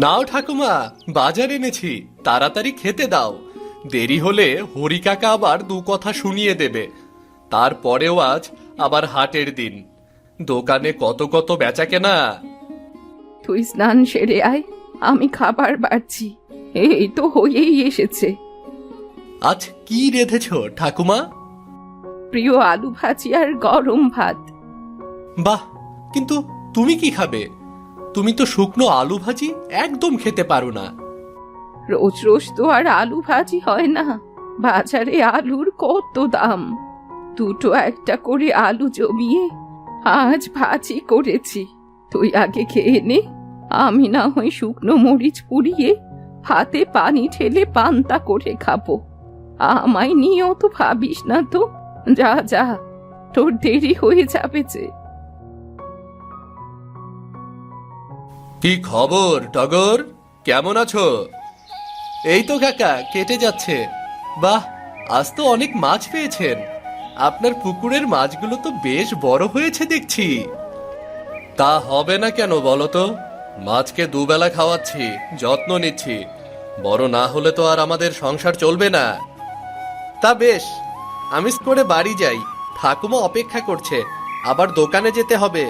নাও ঠাকুমা, বাজার এনেছি, তাড়াতাড়ি খেতে দাও। দেরি হলে হরি কাকা আবার দু কথা শুনিয়ে দেবে। তারপরেও আজ আবার হাটের দিন, দোকানে কত কত বেচা কেনা। তুই স্নান সেরে আয়, আমি খাবার বাড়ছি, এই তো হয়েই এসেছে। আজ কি রেঁধেছ ঠাকুমা? প্রিয় আলু ভাজি আর গরম ভাত। বাহ, কিন্তু তুমি কি খাবে? তুমি তো শুকনো আলু ভাজি একদম খেতে পারো না। রোজ রোজ তো আর আলু ভাজি হয় না, বাজারে আলুর কত দাম। দুটো একটা করে আলু জমিয়ে আজ ভাজি করেছি। তুই আগে খেয়ে নে, আমি না হয় শুকনো মরিচ পুড়িয়ে হাতে পানি ঢেলে পান্তা করে খাবো। আমায় নিয়েও তো ভাবিস না তো, যা যা, তোর দেরি হয়ে যাবে যে। কি খবর টগর, কেমন আছো? এই তো কাকা, কেটে যাচ্ছে। বাহ, আজ তো অনেক মাছ পেয়েছেন। আপনার পুকুরের মাছগুলো তো বেশ বড় হয়েছে দেখছি। তা হবে না কেন বলো তো? মাছকে দুবেলা খাওয়াচ্ছি, যত্ন নিচ্ছি। বড় না হলে তো আর আমাদের সংসার চলবে না। তা বেশ, আমিষ করে বাড়ি যাই, ঠাকুমা অপেক্ষা করছে, আবার দোকানে যেতে হবে।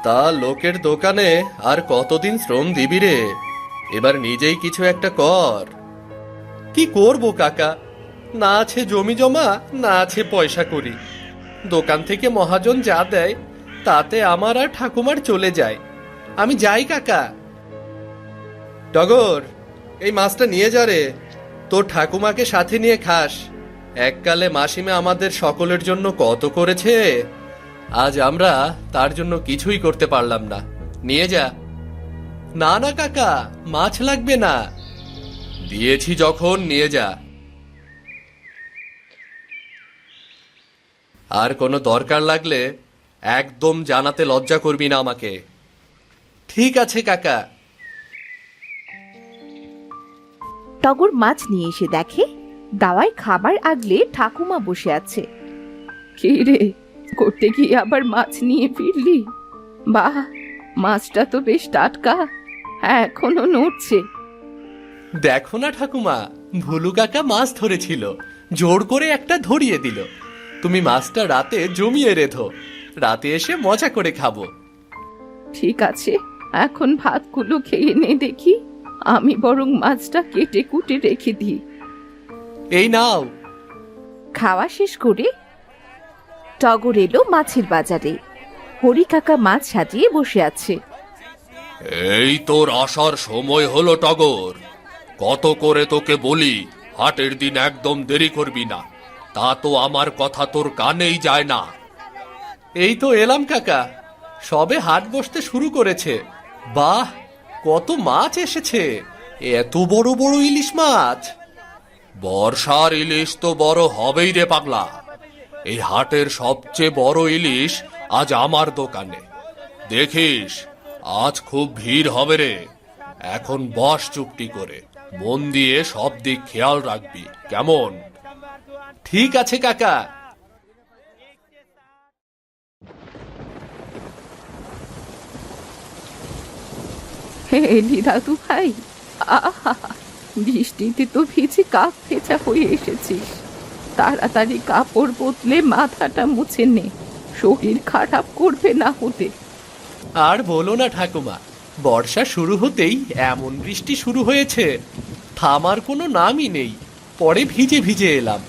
তা লোকের দোকানে আর কতদিন শ্রম দিবি রে? এবার নিজেই কিছু একটা কর। কি করব কাকা, না আছে জমি জমা, না আছে পয়সা করি। দোকান থেকে মহাজন যা দেয় তাতে আমার আর ঠাকুমার চলে যায়। আমি যাই কাকা। টগর, এই মাছটা নিয়ে যা রে, তোর ঠাকুমাকে সাথে নিয়ে খাস। এককালে মাসিমা আমাদের সকলের জন্য কত করেছে, আজ আমরা তার জন্য কিছুই করতে পারলাম না। নিয়ে যা। না না কাকা, মাছ লাগবে না, দিয়েছি যখন নিয়ে যা। আর কোনো দরকার লাগলে একদম জানাতে লজ্জা করবি না আমাকে। ঠিক আছে কাকা। টগর মাছ নিয়ে এসে দেখে দাওয়ায় খাবার আগলে ঠাকুমা বসে আছে। কি রে, করতে গিয়ে আবার মাছ নিয়ে ফিরলি? বাহ, মাছটা তো বেশ টাটকা, এখনো নড়ছে। দেখো না ঠাকুমা, ভুলু কাকা মাছ ধরেছিল, জোর করে একটা ধরিয়ে দিল। তুমি মাছটা রাতে জমিয়ে রেধো, রাতে এসে মজা করে খাবো। ঠিক আছে, এখন ভাতগুলো খেয়ে নে দেখি, আমি বরং মাছটা কেটে কুটে রেখে দিই। এই নাও। খাওয়া শেষ করে টগর এলো মাছের বাজারে। হরি কাকা মাছ সাজিয়ে বসে আছে। এই তোর আসার সময় হলো টগর, কত করে তোকে বলি হাটের দিন একদম দেরি করবি না, তা তো আমার কথা তোর কানেই যায় না। এই তো এলাম কাকা, সবে হাট বসতে শুরু করেছে। বাহ, কত মাছ এসেছে, এত বড় বড় ইলিশ মাছ। বর্ষার ইলিশ তো বড় হবেই রে পাগলা। এই হাটের সবচেয়ে বড় ইলিশ আজ আমার দোকানে। দেখিস আজ খুব ভিড় হবে রে। এখন বস চুপটি করে, মন দিয়ে সব দিক খেয়াল রাখবি, কেমন? ঠিক আছে কাকা। এলি দাদু ভাই, আহা, বৃষ্টিতে তো ভিজে কাক ভেজা হয়ে এসেছিস। তাড়াতাড়ি কাপড় বদলে মাথাটা মুছে নে, শরীর খারাপ করবে না হতে। আর বলো না ঠাকুমা, বর্ষা শুরু হতেই এমন বৃষ্টি শুরু হয়েছে, থামার কোনো নামই নেই। পরে ভিজে ভিজে এলাম।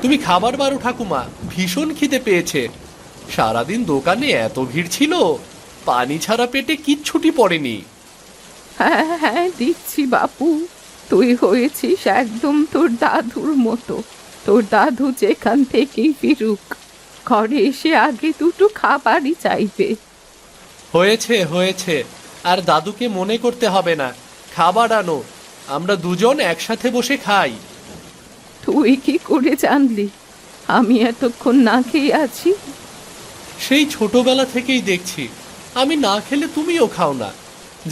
তুমি খাবার বারো ঠাকুমা, ভীষণ খিদে পেয়েছে। সারাদিন দোকানে এত ভিড় ছিল, পানি ছাড়া পেটে কিচ্ছুটি পড়েনি। হ্যাঁ হ্যাঁ, দিচ্ছি বাপু। তুই হয়েছিস একদম তোর দাদুর মতো। তোর দাদু যেখান থেকেই ফিরুক, ঘরে এসে আগে দুটো খাবারই চাইবে। হয়েছে হয়েছে, আর দাদুকে মনে করতে হবে না। খাবার আনো, আমরা দুজন একসাথে বসে খাই। তুই কি করে জানলি আমি এতক্ষণ না খেয়ে আছি? সেই ছোটবেলা থেকেই দেখছি, আমি না খেলে তুমিও খাও না।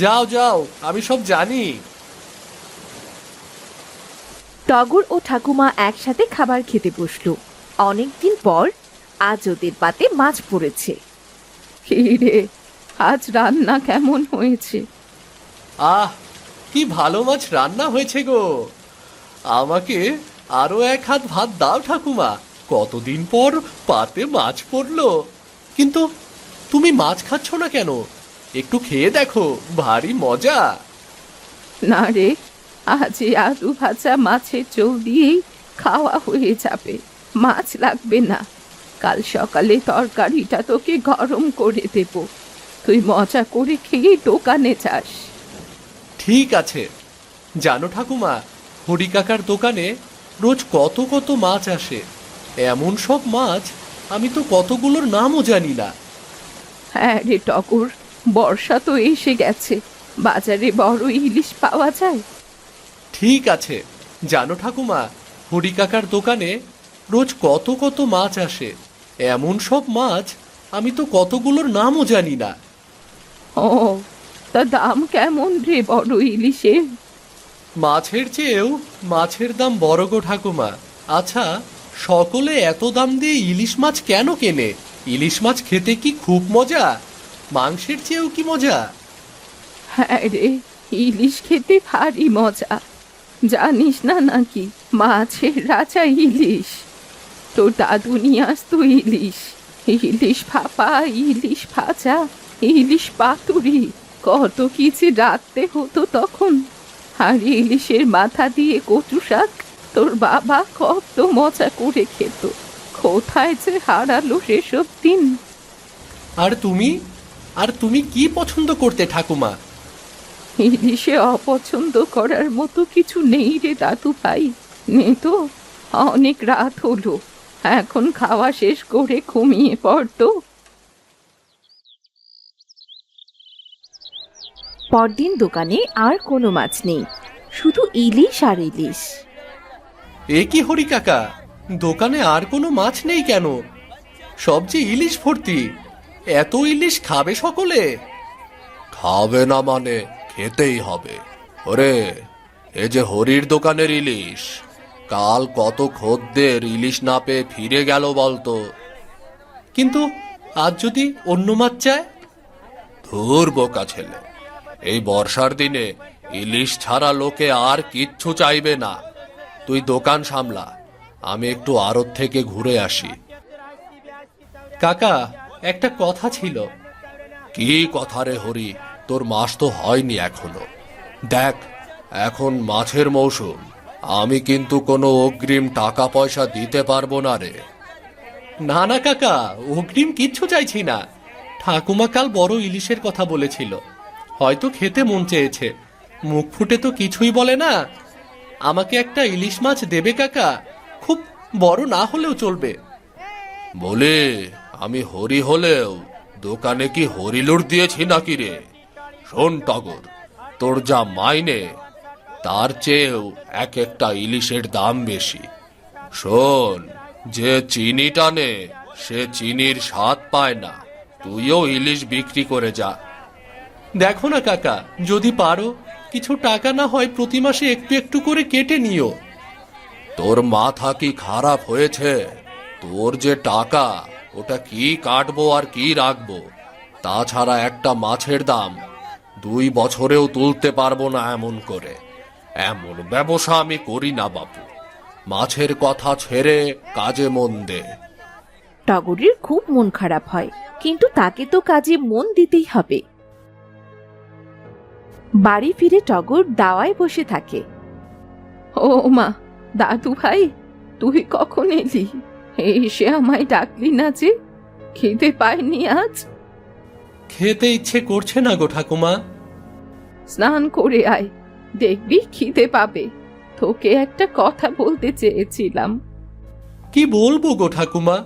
যাও যাও, আমি সব জানি। টগর ও ঠাকুমা একসাথে খাবার খেতে বসলো। অনেকদিন পর আজ ওদের পাতে মাছ পড়েছে। কি রে, আজ রান্না কেমন হয়েছে? আহ, কি ভালো মাছ রান্না হয়েছে গো। আমাকে আরো এক হাত ভাত দাও ঠাকুমা, কতদিন পর পাতে মাছ পড়লো। কিন্তু তুমি মাছ খাচ্ছ না কেন? একটু খেয়ে দেখো, ভারী মজা। না রে, আজ এই আলু ভাজা মাছের ঝোল দিয়েই খাওয়া হয়ে যাবে, মাছ লাগবে না। কাল সকালে তরকারিটা তোকে গরম করে দেব, তুই মজা করে খেয়ে দোকানে যাস। ঠিক আছে। জানো ঠাকুমা, হরি কাকার দোকানে রোজ কত কত মাছ আসে। এমন সব মাছ আমি তো কতগুলোর নামও জানি না। হ্যাঁ রে টগর, বর্ষা তো এসে গেছে, বাজারে বড় ইলিশ পাওয়া যায়। ঠিক আছে। জানো ঠাকুমা, হরি কাকার দোকানে রোজ কত কত মাছ আসে। এমন সব মাছ আমি তো কতগুলোর নামও জানি না। ও, তা দাম কেমন রে বড় ইলিশের? মাছের চেয়েও মাছের দাম বড় গো ঠাকুমা। আচ্ছা, সকলে এত দাম দিয়ে ইলিশ মাছ কেন কেনে? ইলিশ মাছ খেতে কি খুব মজা? মাংসের চেয়েও কি মজা? হ্যাঁ রে, ইলিশ খেতে ভারী মজা। জানিস না নাকি, মাছের রাজা ইলিশ। তোর দাদু নিয়ে আসতো ইলিশ, ইলিশ ভাপা, ইলিশ ভাজা, ইলিশ পাতুরি, কত কিছু রাখতে হতো তখন। আর ইলিশের মাথা দিয়ে কচু শাক তোর বাবা কত মজা করে খেত। কোথায় যে হারালো সেসব দিন। আর তুমি, আর তুমি কি পছন্দ করতে ঠাকুমা? ইলিশে অপছন্দ করার মতো কিছু নেই রে দাদু ভাই, নে তো, অনেক রাত হলো, এখন খাওয়া শেষ করে ঘুমিয়ে পড়তো। পরদিন দোকানে আর কোনো মাছ নেই, শুধু ইলিশ আর ইলিশ। এ কি হরি কাকা, দোকানে আর কোনো মাছ নেই কেন? সব যে ইলিশ ভর্তি। এত ইলিশ খাবে সকলে? খাবে না মানে খেতেই হবে। ওরে, এ যে হরির দোকানের ইলিশ, কাল কত খদ্দের ইলিশ না পেয়ে ফিরে গেল বলতো। কিন্তু আজ যদি অন্য মাছ চায়? ধুর বোকা ছেলে, এই বর্ষার দিনে ইলিশ ছাড়া লোকে আর কিচ্ছু চাইবে না। তুই দোকান সামলা, আমি একটু আড়ত থেকে ঘুরে আসি। কাকা, একটা কথা ছিল। কি কথা রে হরি? তোর মাস তো হয়নি এখনো। দেখ, এখন মাছের মৌসুম, আমি কিন্তু কোনো অগ্রিম টাকা পয়সা দিতে পারবো না রে। না না কাকা, অগ্রিম কিচ্ছু চাইছি না। ঠাকুমা কাল বড় ইলিশের কথা বলেছিল, হয়তো খেতে মন চেয়েছে, মুখ ফুটে তো কিছুই বলে না। আমাকে একটা ইলিশ মাছ দেবে কাকা? খুব বড় না হলেও চলবে। বলে আমি হরি হলেও দোকানে কি হরিলুট দিয়েছি নাকি রে? শোন টগর, তোর যা মাইনে তার চেয়েও এক একটা ইলিশের দাম বেশি। শোন, যে চিনি টানে সে চিনির স্বাদ পায় না। তুইও ইলিশ বিক্রি করে যা। দেখো না কাকা, যদি পারো কিছু টাকা না হয় প্রতি মাসে একটু একটু করে কেটে নিও। তোর মাথা কি খারাপ হয়েছে? তোর যে টাকা, ওটা কি কাটবো আর কি রাখবো? তাছাড়া একটা মাছের দাম 2 বছরেও তুলতে পারবো না এমন করে। এমন ব্যবসা আমি করি না বাপু। মাছের কথা ছেড়ে কাজে মন দে। টগরের খুব মন খারাপ হয়, কিন্তু তাকে তো কাজে মন দিতেই হবে। বাড়ি ফিরে টগর দাওয়ায় বসে থাকে। ও মা, দাদু ভাই, তুই কখন এলি? এসে আমায় ডাকলি না যে? খিদে পাইনি আজ? খেতে ইচ্ছে করছে না গো ঠাকুমা। স্নান করে আয়, দেখবি খিদে পাবে। তোকে একটা কথা বলতে চেয়েছিলাম। কি বলবো গো ঠাকুমা?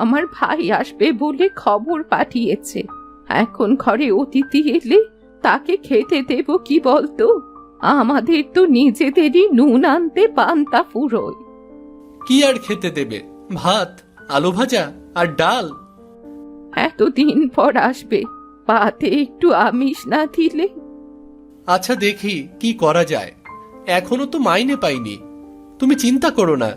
আমার ভাই আসবে বলে খবর পাঠিয়েছে। এখন ঘরে অতিথি এলে তাকে খেতে দেব কি বলতো? আমাদের তো নিজেদেরই নুন আনতে পান্তা ফুরোয়। কি আর খেতে দেবে? ভাত, আলু ভাজা আর ডাল। এতদিন পর আসবে, পাতে একটু আমিষ না দিলে? আচ্ছা, দেখি কি করা যায়। এখনো তো মাইনে পাইনি, তুমি চিন্তা করো না।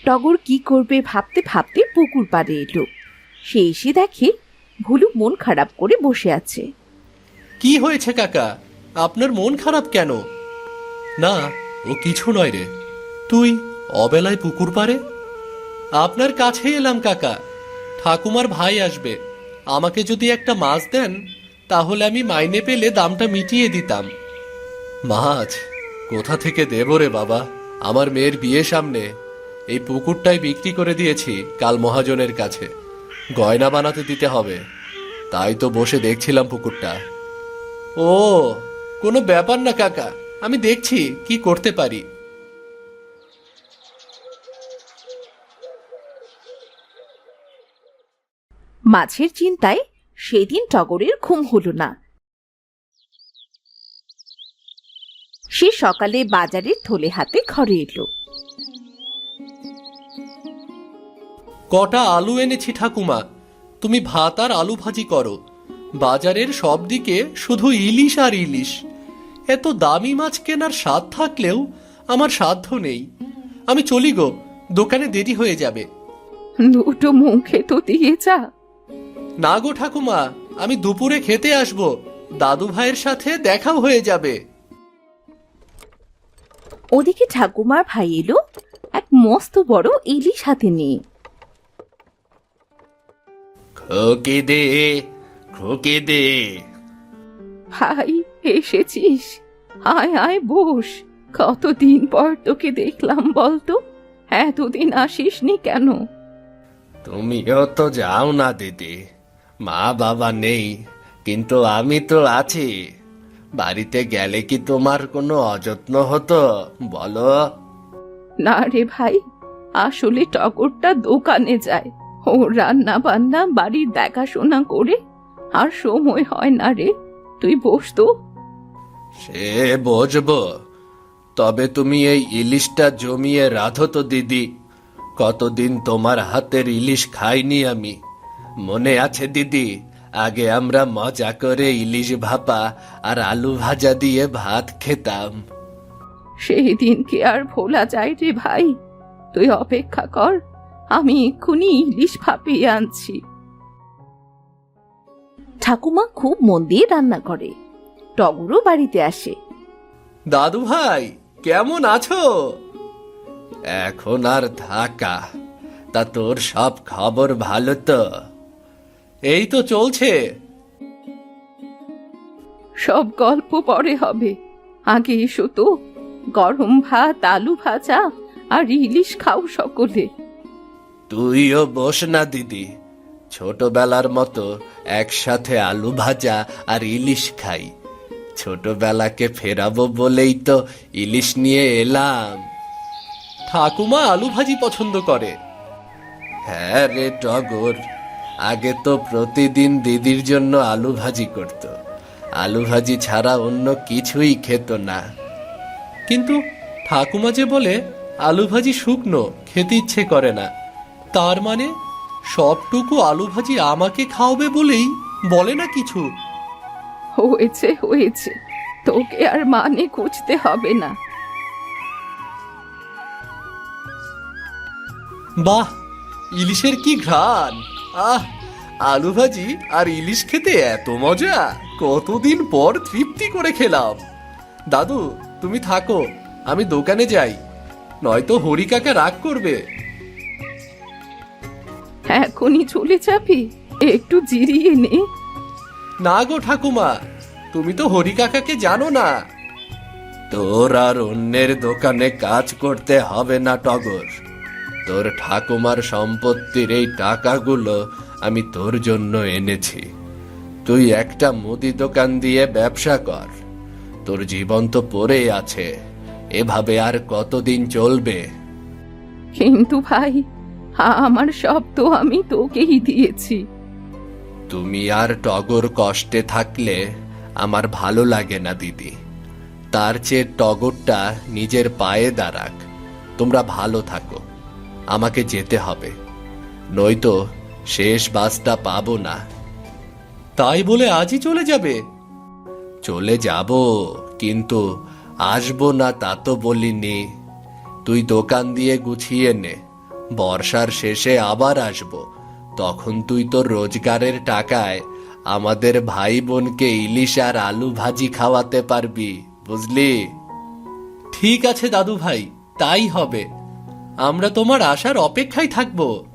টগর কি করবে ভাবতে ভাবতে পুকুর পাড়ে এলো। সে এসে দেখে ভুলু মন খারাপ করে বসে আছে। কি হয়েছে কাকা, আপনার মন খারাপ কেন? না, ও কিছু নয় রে। তুই অবেলায় পুকুর পাড়ে? আপনার কাছে এলাম কাকা। ঠাকুমার ভাই আসবে, আমাকে যদি একটা মাছ দেন তাহলে আমি মাইনে পেলে দামটা মিটিয়ে দিতাম। মাছ কোথা থেকে দেব রে বাবা? আমার মেয়ের বিয়ে সামনে, এই পুকুরটাই বিক্রি করে দিয়েছি কাল মহাজনের কাছে। গয়না বানাতে দিতে হবে, তাই তো বসে দেখছিলাম পুকুরটা। ও, কোনো ব্যাপার না কাকা, আমি দেখছি কি করতে পারি। মাছের চিন্তায় সেদিন টগরের ঘুম হলো না। সে সকালে বাজারের থলে হাতে ঘরে এলো। কটা আলু এনেছি ঠাকুমা, তুমি ভাত আর আলু ভাজি করো। বাজারের সব দিকে শুধু ইলিশ আর ইলিশ। এত দামি মাছ কেনার স্বাদ থাকলেও আমার সাধ্য নেই। আমি চলি গো, দোকানে দেরি হয়ে যাবে। দুটো মুখে তো দিয়ে যা। না গো ঠাকুমা, আমি দুপুরে খেতে আসবো, দাদু ভাইয়ের সাথে দেখাও হয়ে যাবে। ওদিকে ঠাকুমার ভাই এলো এক মস্ত বড় ইলিশ হাতে নিয়ে। খোকে দে, খোকে দে। ভাই এসেছিস, আয় আয় বস। কতদিন পর তোকে দেখলাম বলতো, এতদিন আসিসনি কেন? তুমিও তো যাও না দিদি, মা বাবা নেই, কিন্তু আমি তো আছি। বাড়িতে গেলে কি তোমার কোনো অযত্ন হতো বলো? না রে ভাই, আসলে টগরটা দোকানে যায়, ও রান্না বান্না বাড়ির দেখাশোনা করে আর সময় হয় না রে। তুই বস তো। সে বুঝবো, তবে তুমি এই ইলিশটা জমিয়ে রাধো তো দিদি। কতদিন তোমার হাতের ইলিশ খাইনি আমি। মনে আছে দিদি, আগে আমরা মজা করে ইলিশ ভাপা আর আলু ভাজা দিয়ে ভাত খেতাম। সেই দিন কি আর ভোলা যায় রে ভাই? তুই অপেক্ষা কর, আমি এক্ষুনি ইলিশ ভাপিয়ে আনছি। ঠাকুমা খুব মন দিয়ে রান্না করে। টগরও বাড়িতে আসে। দাদু ভাই, কেমন আছো? এখন আর থাকা, তা তোর সব খবর ভালো তো? এই তো চলছে। সব গল্প পরে হবে, আগে এসো তো। গরম ভাত, আলু ভাজা আর ইলিশ খাও সকলে। তুইও বস না দিদি, ছোটবেলার মতো একসাথে আলু ভাজা আর ইলিশ খাই। ছোটবেলাকে ফেরাবো বলেই তো ইলিশ নিয়ে এলাম। ঠাকুমা আলু ভাজি পছন্দ করে। হ্যাঁ রে টগর, আগে তো প্রতিদিন দিদির জন্য আলু ভাজি করত। আলু ভাজি ছাড়া অন্য কিছুই খেত না। কিন্তু ঠাকুমা যে বলে আলু ভাজি শুকনো, খেতে ইচ্ছে করে না। তার মানে সবটুকু আলু ভাজি আমাকে খাওয়াবে বলেই বলে না কিছু। হয়েছে হয়েছে, তোকে আর মানে খুঁজতে হবে না। বাহ, ইলিশের কি ঘ্রাণ! আহ, আলু ভাজি আর ইলিশ খেতে এত মজা! কতদিন পর তৃপ্তি করে খেলাম। দাদু, তুমি থাকো, আমি দোকানে যাই, নয়তো হরি কাকা রাগ করবে। এখনই চলে যাবি? একটু জিরিয়ে নে। না গো ঠাকুমা, তুমি তো হরি কাকাকে জানো না। তোর আর অন্যের দোকানে কাজ করতে হবে না টগর। তোর ঠাকুমার সম্পত্তির এই টাকাগুলো আমি তোর জন্য এনেছি। তুই একটা মুদি দোকান দিয়ে ব্যবসা কর। তোর জীবন তো পড়ে আছে, এভাবে আর কতদিন চলবে? কিন্তু ভাই, আমার সব তো আমি তোকেই দিয়েছি। তুমি আর টগর কষ্টে থাকলে আমার ভালো লাগে না দিদি। তার চেয়ে টগরটা নিজের পায়ে দাঁড়াক। তোমরা ভালো থাকো, আমাকে যেতে হবে, নয়তো শেষ বাসটা পাবো না। তাই বলে আজই চলে যাবে? চলে যাব, কিন্তু আসবো না তা তো বলিনি। তুই দোকান দিয়ে গুছিয়ে নে, বর্ষার শেষে আবার আসবো, তখন তুই তোর রোজগারের টাকায় আমাদের ভাই বোনকে ইলিশ আর আলু ভাজি খাওয়াতে পারবি, বুঝলি? ঠিক আছে দাদু ভাই, তাই হবে। আমরা তোমার আসার অপেক্ষায় থাকবো।